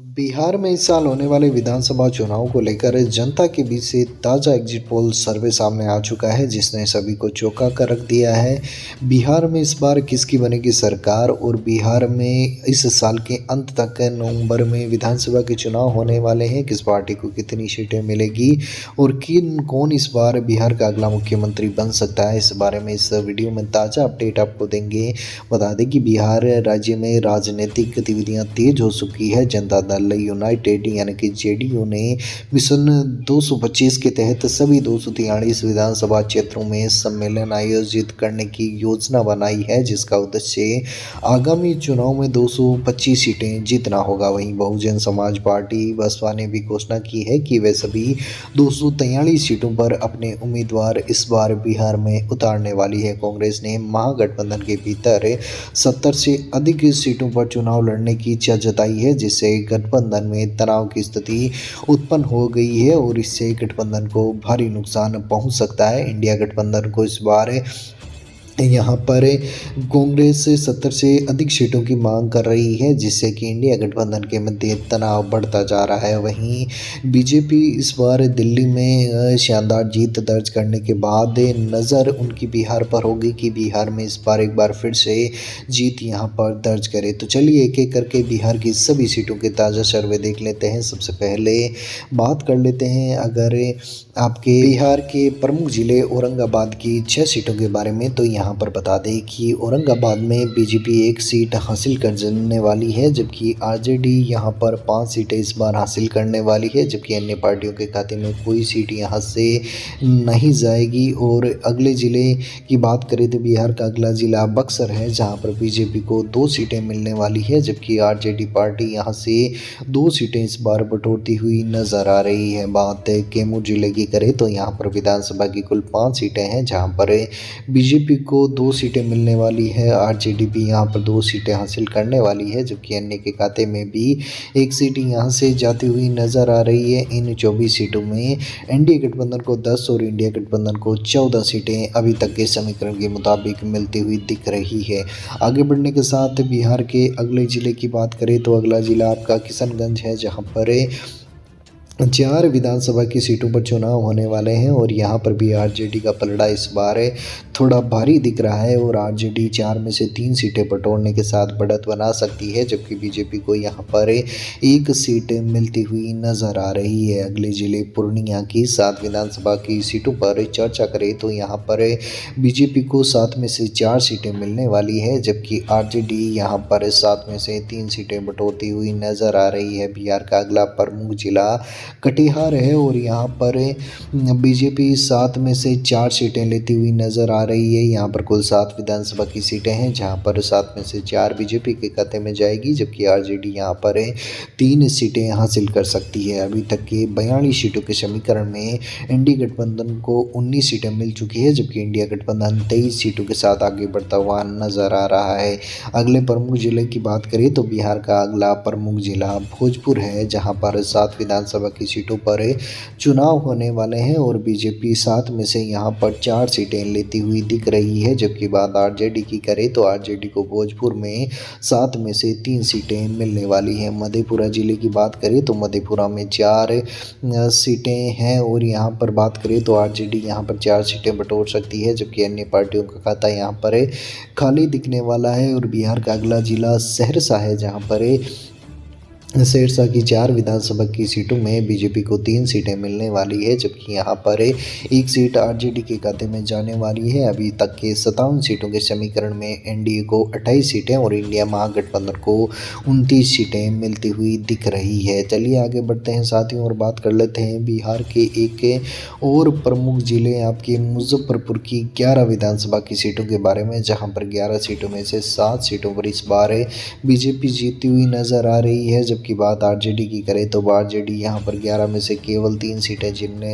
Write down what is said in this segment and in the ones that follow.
बिहार में इस साल होने वाले विधानसभा चुनाव को लेकर जनता के बीच से ताज़ा एग्जिट पोल सर्वे सामने आ चुका है, जिसने सभी को चौंका कर रख दिया है। बिहार में इस बार किसकी बनेगी सरकार और बिहार में इस साल के अंत तक नवंबर में विधानसभा के चुनाव होने वाले हैं, किस पार्टी को कितनी सीटें मिलेगी और कौन इस बार बिहार का अगला मुख्यमंत्री बन सकता है, इस बारे में इस वीडियो में ताज़ा अपडेट आपको देंगे। बता दें कि बिहार राज्य में राजनीतिक गतिविधियाँ तेज हो चुकी है। जनता दल यूनाइटेड यानी कि जेडीयू ने मिशन 225 के तहत सभी 243 विधानसभा क्षेत्रों में सम्मेलन आयोजित करने की योजना बनाई है, जिसका उद्देश्य आगामी चुनाव में 225 सीटें जीतना होगा। वहीं बहुजन समाज पार्टी बसपा ने भी घोषणा की है कि वे सभी 243 सीटों पर अपने उम्मीदवार इस बार बिहार में उतारने वाली है। कांग्रेस ने महागठबंधन के भीतर 70 से अधिक सीटों पर चुनाव लड़ने की इच्छा जताई है, जिससे गठबंधन में तनाव की स्थिति उत्पन्न हो गई है और इससे गठबंधन को भारी नुकसान पहुंच सकता है। इंडिया गठबंधन को इस बार यहाँ पर कांग्रेस 70 से अधिक सीटों की मांग कर रही है, जिससे कि इंडिया गठबंधन के मध्य तनाव बढ़ता जा रहा है। वहीं बीजेपी इस बार दिल्ली में शानदार जीत दर्ज करने के बाद नज़र उनकी बिहार पर होगी कि बिहार में इस बार एक बार फिर से जीत यहाँ पर दर्ज करे। तो चलिए एक एक करके बिहार की सभी सीटों के ताज़ा सर्वे देख लेते हैं। सबसे पहले बात कर लेते हैं अगर आपके बिहार के प्रमुख जिले औरंगाबाद की 6 सीटों के बारे में। तो यहाँ पर बता दें कि औरंगाबाद में बीजेपी 1 सीट हासिल करने वाली है, जबकि आरजेडी यहाँ पर 5 सीटें इस बार हासिल करने वाली है, जबकि अन्य पार्टियों के खाते में कोई सीट यहाँ से नहीं जाएगी। और अगले ज़िले की बात करें तो बिहार का अगला ज़िला बक्सर है, जहाँ पर बीजेपी को 2 सीटें मिलने वाली है, जबकि आरजेडी पार्टी यहाँ से 2 सीटें इस बार बटोरती हुई नजर आ रही है। बात कैमूर जिले की करें तो यहाँ पर विधानसभा की कुल 5 सीटें हैं, जहाँ पर बीजेपी को 2 सीटें मिलने वाली है, आरजेडी भी यहाँ पर 2 सीटें हासिल करने वाली है, जबकि अन्य के खाते में भी 1 सीट यहाँ से जाती हुई नजर आ रही है। इन 24 सीटों में एनडीए गठबंधन को 10 और इंडिया गठबंधन को 14 सीटें अभी तक के समीकरण के मुताबिक मिलती हुई दिख रही है। आगे बढ़ने के साथ बिहार के अगले जिले की बात करें तो अगला जिला आपका किशनगंज है, जहाँ पर 4 विधानसभा की सीटों पर चुनाव होने वाले हैं और यहाँ पर भी आरजेडी का पलड़ा इस बार थोड़ा भारी दिख रहा है और आरजेडी 4 में से 3 सीटें बटोरने के साथ बढ़त बना सकती है, जबकि बीजेपी को यहाँ पर 1 सीट मिलती हुई नजर आ रही है। अगले जिले पूर्णिया की 7 विधानसभा की सीटों पर चर्चा करें तो यहाँ पर बीजेपी को 7 में से 4 सीटें मिलने वाली है, जबकि आरजेडी यहाँ पर 7 में से 3 सीटें बटोरती हुई नजर आ रही है। बिहार का अगला प्रमुख जिला कटिहार है और यहाँ पर बीजेपी 7 में से 4 सीटें लेती हुई नज़र आ रही है। यहाँ पर कुल 7 विधानसभा की सीटें हैं, जहाँ पर 7 में से 4 बीजेपी के खाते में जाएगी, जबकि आरजेडी यहाँ पर 3 सीटें हासिल कर सकती है। अभी तक के 42 सीटों के समीकरण में एनडीए गठबंधन को 19 सीटें मिल चुकी है, जबकि इंडिया गठबंधन 23 सीटों के साथ आगे बढ़ता हुआ नजर आ रहा है। अगले प्रमुख जिले की बात करें तो बिहार का अगला प्रमुख जिला भोजपुर है, जहाँ पर 7 विधानसभा की सीटों पर चुनाव होने वाले हैं और बीजेपी 7 में से यहां पर 4 सीटें लेती हुई दिख रही है। जबकि बात आरजेडी की करें तो आरजेडी को भोजपुर में 7 में से 3 सीटें मिलने वाली हैं। मधेपुरा जिले की बात करें तो मधेपुरा में 4 सीटें हैं और यहां पर बात करें तो आरजेडी यहां पर 4 सीटें बटोर सकती है, जबकि अन्य पार्टियों का खाता यहां पर खाली दिखने वाला है। और बिहार का अगला जिला सहरसा है, जहां पर सिरसा की 4 विधानसभा की सीटों में बीजेपी को 3 सीटें मिलने वाली है, जबकि यहाँ पर 1 सीट आरजेडी के खाते में जाने वाली है। अभी तक के 57 सीटों के समीकरण में एनडीए को 28 सीटें और इंडिया महागठबंधन को 29 सीटें मिलती हुई दिख रही है। चलिए आगे बढ़ते हैं साथियों और बात कर लेते हैं बिहार के एक और प्रमुख जिले आपके मुजफ्फरपुर की 11 विधानसभा की सीटों के बारे में, जहाँ पर 11 सीटों में से 7 सीटों पर इस बार बीजेपी जीतती हुई नजर आ रही है। की बात आरजेडी की करें तो आरजेडी यहां पर 11 में से केवल 3 सीटें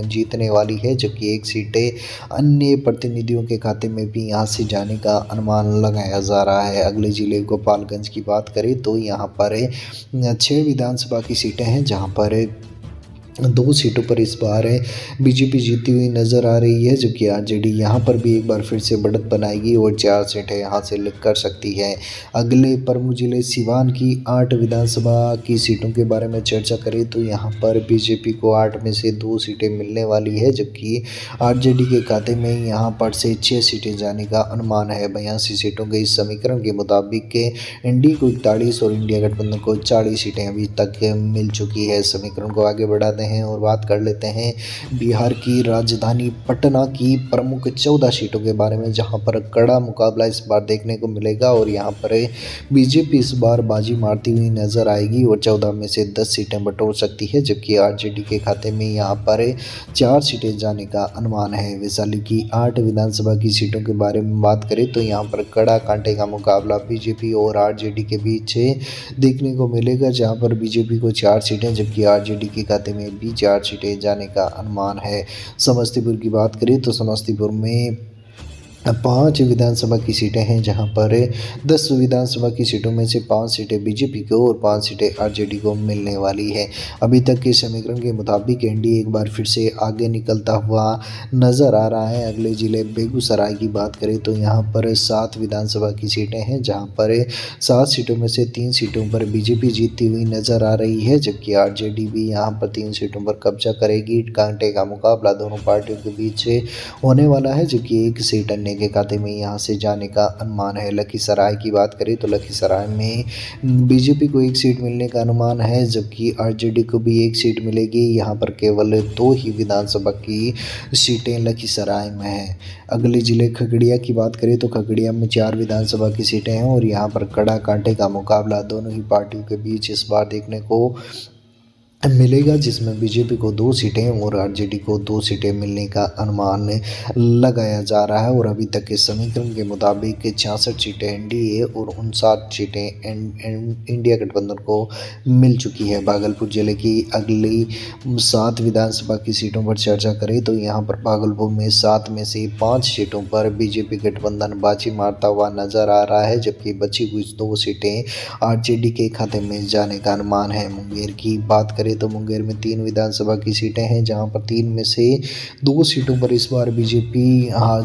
जीतने वाली है, जबकि 1 सीटें अन्य प्रतिनिधियों के खाते में भी यहां से जाने का अनुमान लगाया जा रहा है। अगले जिले गोपालगंज की बात करें तो यहां पर 6 विधानसभा की सीटें हैं, जहां पर 2 सीटों पर इस बार बीजेपी जीती हुई नज़र आ रही है, जबकि आरजेडी यहाँ पर भी एक बार फिर से बढ़त बनाएगी और 4 सीटें हासिल कर सकती है। अगले प्रमुख जिले सिवान की 8 विधानसभा की सीटों के बारे में चर्चा करें तो यहाँ पर बीजेपी को 8 में से 2 सीटें मिलने वाली है, जबकि आरजेडी के खाते में यहाँ पर से 6 सीटें जाने का अनुमान है। 82 सीटों के इस समीकरण के मुताबिक एनडीए को 41 और इंडिया गठबंधन को 40 सीटें अभी तक मिल चुकी है। समीकरण को आगे बढ़ाते हैं और बात कर लेते हैं बिहार की राजधानी पटना की प्रमुख 14 सीटों के बारे में, जहां पर कड़ा मुकाबला इस बार देखने को मिलेगा और यहां पर बीजेपी इस बार बाजी मारती हुई नजर आएगी और 14 में से 10 सीटें बटोर सकती है, जबकि आरजेडी के खाते में यहां पर 4 सीटें जाने का अनुमान है। वैशाली की 8 विधानसभा की सीटों के बारे में बात करें तो यहाँ पर कड़ा कांटे का मुकाबला बीजेपी और आरजेडी के बीच देखने को मिलेगा, जहां पर बीजेपी को 4 सीटें जबकि आरजेडी के खाते में भी 4 सीटें जाने का अनुमान है। समस्तीपुर की बात करें तो समस्तीपुर में 5 विधानसभा की सीटें हैं, जहां पर 10 विधानसभा की सीटों में से 5 सीटें बीजेपी को और 5 सीटें आरजेडी को मिलने वाली है। अभी तक के समीकरण के मुताबिक एनडीए एक बार फिर से आगे निकलता हुआ नज़र आ रहा है। अगले जिले बेगूसराय की बात करें तो यहाँ पर 7 विधानसभा की सीटें हैं, जहाँ पर 7 सीटों में से 3 सीटों पर बीजेपी जीतती हुई नज़र आ रही है, जबकि आरजेडी भी यहाँ पर 3 सीटों पर कब्जा करेगी। कांटे का मुकाबला दोनों पार्टियों के बीच होने वाला है, जबकि एक सीट अन्य के खाते में यहां से जाने का अनुमान है। लखीसराय की बात करें तो लखीसराय में बीजेपी को 1 सीट मिलने का अनुमान है, जबकि आरजेडी को भी 1 सीट मिलेगी। यहां पर केवल 2 ही विधानसभा की सीटें लखीसराय में हैं। अगले जिले खगड़िया की बात करें तो खगड़िया में 4 विधानसभा की सीटें हैं और यहां पर कड़ा कांटे का मुकाबला दोनों ही पार्टियों के बीच इस बार देखने को मिलेगा, जिसमें बीजेपी को 2 सीटें और आरजेडी को 2 सीटें मिलने का अनुमान लगाया जा रहा है। और अभी तक के समीकरण के मुताबिक 66 सीटें एनडीए और 59 सीटें इंडिया गठबंधन को मिल चुकी है। भागलपुर जिले की अगली 7 विधानसभा की सीटों पर चर्चा करें तो यहाँ पर भागलपुर में 7 में से 5 सीटों पर बीजेपी गठबंधन बाजी मारता हुआ नजर आ रहा है, जबकि बची हुई 2 सीटें आरजेडी के खाते में जाने का अनुमान है। मुंगेर की बात करें तो मुंगेर में 3 विधानसभा की सीटें हैं, जहां पर 3 में से 2 सीटों पर इस बार बीजेपी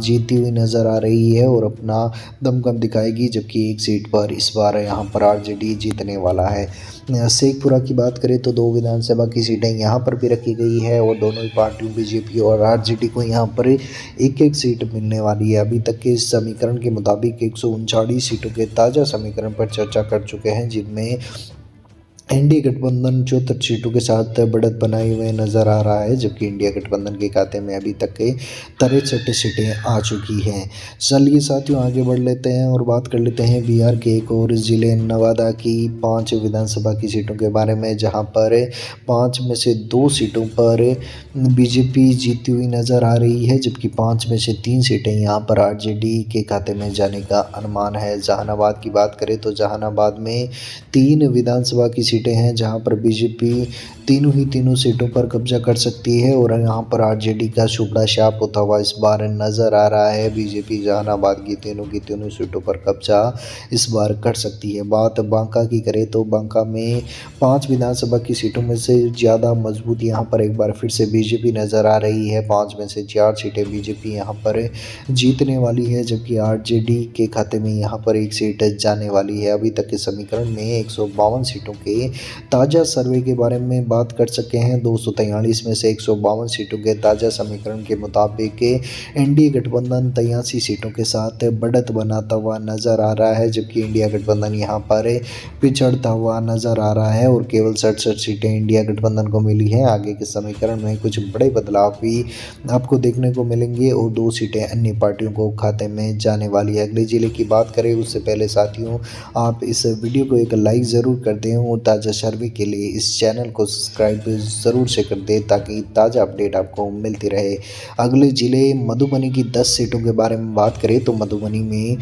जीतती हुई नज़र आ रही है और अपना दमखम दिखाएगी, जबकि 1 सीट पर इस बार यहां पर आरजेडी जीतने वाला है। शेखपुरा की बात करें तो 2 विधानसभा की सीटें यहां पर भी रखी गई है और दोनों ही पार्टियों बीजेपी और आरजेडी को यहां पर एक सीट मिलने वाली है। अभी तक के इस समीकरण के मुताबिक 139 सीटों के ताज़ा समीकरण पर चर्चा कर चुके हैं, जिनमें एनडीए गठबंधन 74 सीटों के साथ बढ़त बनाए हुए नजर आ रहा है, जबकि इंडिया गठबंधन के खाते में अभी तक के 63 सीटें आ चुकी हैं। चलिए साथियों आगे बढ़ लेते हैं और बात कर लेते हैं बिहार के एक और ज़िले नवादा की 5 विधानसभा की सीटों के बारे में, जहां पर 5 में से 2 सीटों पर बीजेपी जीती हुई नज़र आ रही है, जबकि 5 में से 3 सीटें यहां पर आरजेडी के खाते में जाने का अनुमान है। जहानाबाद की बात करें तो जहानाबाद में 3 विधानसभा की सीटें हैं, जहां पर बीजेपी तीनों सीटों पर कब्जा कर सकती है और यहां पर आरजेडी का शुभड़ा छाप होता हुआ इस बार नज़र आ रहा है। बीजेपी जहानाबाद की तीनों सीटों पर कब्जा इस बार कर सकती है। बात बांका की करें तो बांका में 5 विधानसभा की सीटों में से ज़्यादा मजबूत यहां पर एक बार फिर से बीजेपी नज़र आ रही है। 5 में से 4 सीटें बीजेपी यहां पर जीतने वाली है, जबकि आरजेडी के खाते में यहां पर 1 सीट जाने वाली है। अभी तक के समीकरण में 152 सीटों के ताज़ा सर्वे के बारे में बात कर सके हैं। 243 में से 152 सीटों के ताज़ा समीकरण के मुताबिक एनडीए गठबंधन 83 सीटों के साथ बढ़त बनाता हुआ नजर आ रहा है, जबकि इंडिया गठबंधन यहां पर पिछड़ता हुआ नजर आ रहा है और केवल 67 सीटें इंडिया गठबंधन को मिली हैं। आगे के समीकरण में कुछ बड़े बदलाव भी आपको देखने को मिलेंगे और 2 सीटें अन्य पार्टियों को खाते में जाने वाली है। अगले जिले की बात करें उससे पहले साथियों आप इस वीडियो को एक लाइक ज़रूर कर दें और ताज़ा सर्वे के लिए इस चैनल को सब्सक्राइब ज़रूर से कर दें ताकि ताज़ा अपडेट आपको मिलती रहे। अगले ज़िले मधुबनी की 10 सीटों के बारे में बात करें तो मधुबनी में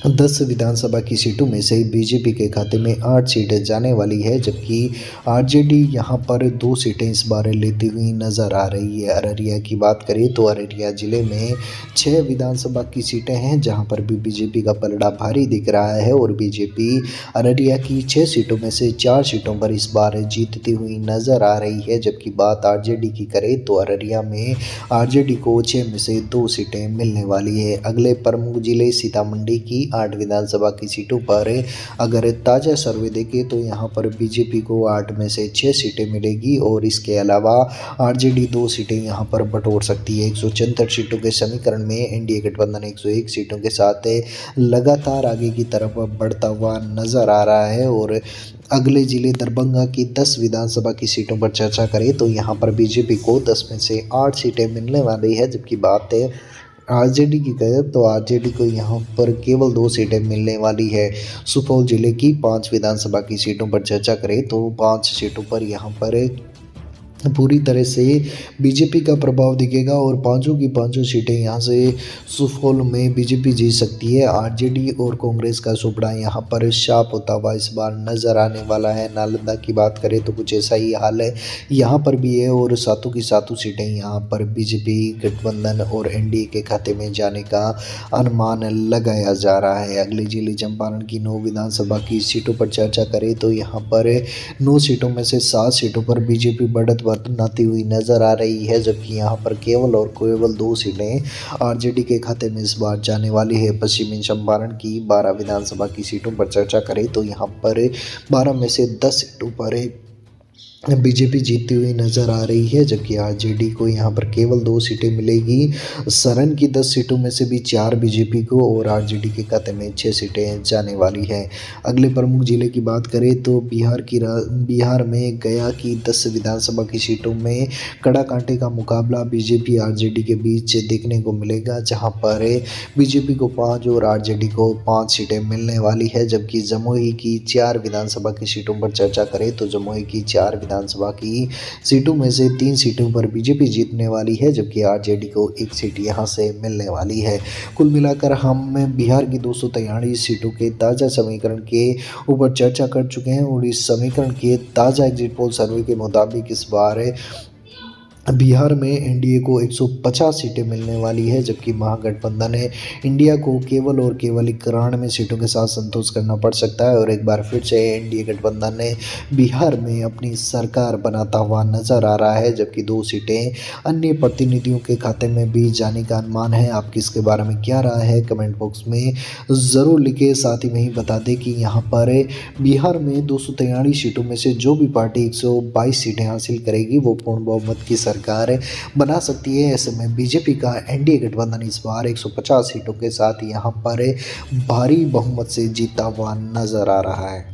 10 विधानसभा की सीटों में से बीजेपी के खाते में 8 सीटें जाने वाली है, जबकि आरजेडी यहां पर 2 सीटें इस बार लेती हुई नजर आ रही है। अररिया की बात करें तो अररिया जिले में 6 विधानसभा की सीटें हैं, जहां पर भी बीजेपी का पलड़ा भारी दिख रहा है और बीजेपी अररिया की 6 सीटों में से 4 सीटों पर इस बार जीतती हुई नजर आ रही है। जबकि बात आरजेडी की करें तो अररिया में आरजेडी को 6 में से 2 सीटें मिलने वाली है। अगले प्रमुख जिले सीतामढ़ी की 8 विधानसभा की सीटों पर अगर ताज़ा सर्वे देखें तो यहां पर बीजेपी को 8 में से 6 सीटें मिलेगी और इसके अलावा आरजेडी 2 सीटें यहां पर बटोर सकती है। 174 सीटों के समीकरण में एनडीए गठबंधन 101 सीटों के साथ लगातार आगे की तरफ बढ़ता हुआ नजर आ रहा है। और अगले जिले दरभंगा की 10 विधानसभा की सीटों पर चर्चा करें तो यहां पर बीजेपी को 10 में से 8 सीटें मिलने वाली है, जबकि बात है आरजेडी की करें तो आरजेडी को यहाँ पर केवल 2 सीटें मिलने वाली है। सुपौल जिले की 5 विधानसभा की सीटों पर चर्चा करें तो 5 सीटों पर यहाँ पर पूरी तरह से बीजेपी का प्रभाव दिखेगा और पांचों की पांचों सीटें यहाँ से सुपौल में बीजेपी जीत सकती है। आरजेडी और कांग्रेस का सुपड़ा यहाँ पर साफ होता हुआ इस बार नजर आने वाला है। नालंदा की बात करें तो कुछ ऐसा ही हाल है यहाँ पर भी है और सातों की सातों सीटें यहाँ पर बीजेपी गठबंधन और एनडीए के खाते में जाने का अनुमान लगाया जा रहा है। अगले जिले चंपारण की 9 विधानसभा की सीटों पर चर्चा करें तो यहाँ पर 9 सीटों में से 7 सीटों पर बीजेपी बढ़त बनाती हुई नजर आ रही है, जबकि यहाँ पर केवल और केवल 2 सीटें आरजेडी के खाते में इस बार जाने वाली है। पश्चिमी चंपारण की 12 विधानसभा की सीटों पर चर्चा करें तो यहाँ पर 12 में से 10 सीटों पर बीजेपी जीतती हुई नजर आ रही है, जबकि आरजेडी को यहाँ पर केवल 2 सीटें मिलेगी। सरन की 10 सीटों में से भी 4 बीजेपी को और आरजेडी के खाते में 6 सीटें जाने वाली है। अगले प्रमुख जिले की बात करें तो बिहार में गया की 10 विधानसभा की सीटों में कड़ा कांटे का मुकाबला बीजेपी आरजेडी के बीच देखने को मिलेगा, जहाँ पर बीजेपी को 5 और आरजेडी को 5 सीटें मिलने वाली है। जबकि जमुई की 4 विधानसभा की सीटों पर चर्चा करें तो जमुई की 4 विधानसभा की सीटों में से 3 सीटों पर बीजेपी जीतने वाली है, जबकि आरजेडी को 1 सीट यहां से मिलने वाली है। कुल मिलाकर हम बिहार की 243 सीटों के ताज़ा समीकरण के ऊपर चर्चा कर चुके हैं और इस समीकरण के ताज़ा एग्जिट पोल सर्वे के मुताबिक इस बार बिहार में एनडीए को 150 सीटें मिलने वाली है, जबकि महागठबंधन इंडिया को केवल और केवल 91 सीटों के साथ संतोष करना पड़ सकता है और एक बार फिर से एनडीए गठबंधन ने बिहार में अपनी सरकार बनाता हुआ नजर आ रहा है, जबकि 2 सीटें अन्य प्रतिनिधियों के खाते में भी जाने का अनुमान है। आपकी इसके बारे में क्या राय है कमेंट बॉक्स में ज़रूर लिखे। साथ ही में ही बता दें कि यहाँ पर बिहार में 243 सीटों में से जो भी पार्टी 122 सीटें हासिल करेगी वो पूर्ण बहुमत की सरकार बना सकती है। ऐसे में बीजेपी का एनडीए गठबंधन इस बार 150 सीटों के साथ यहाँ पर भारी बहुमत से जीता हुआ नजर आ रहा है।